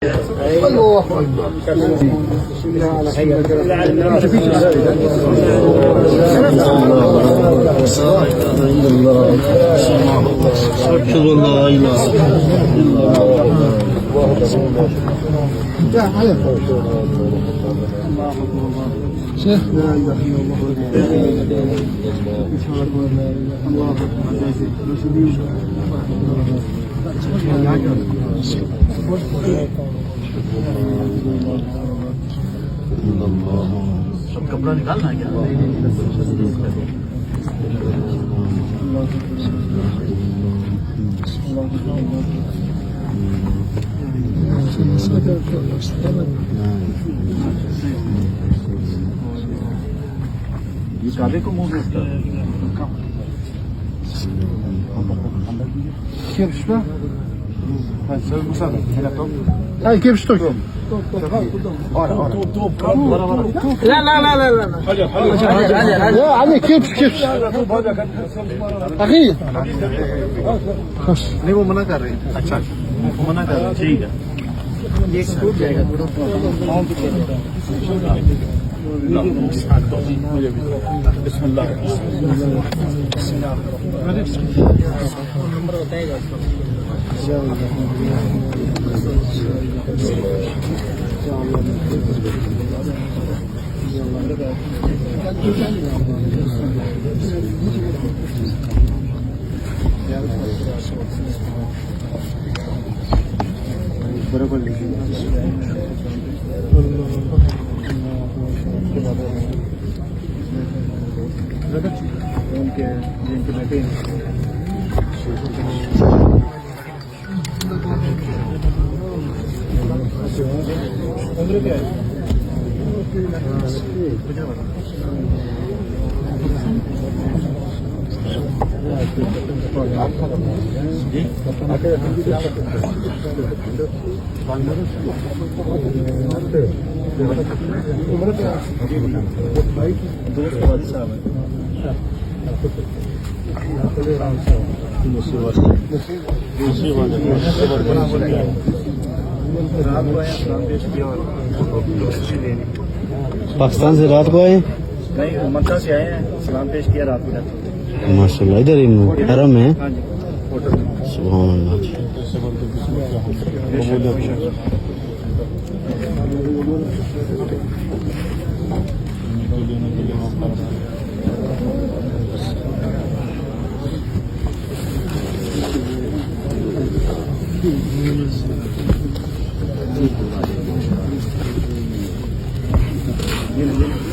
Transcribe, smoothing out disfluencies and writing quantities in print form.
الله أكبر. شيخ لا اله الا الله सब कपड़ा निकालना है क्या? ये काले को मुंह देखता है। كيف شبه؟ هاي كيف شتوك؟ لا لا لا لا لا لا علي كيف أخي नहीं वो मना कर रहे हैं। अच्छा वो मना कर रहे हैं। ठीक है ये टूट जाएगा बिस्मिल्लाह नंबर बताएगा बराबर जिनके बैठे उम्र क्या है? पाकिस्तान से रात को आए? नहीं मक्का से आए हैं। सलाम पेश किया रात को। माशाल्लाह इधर ही हरम में। सुभान अल्लाह। ये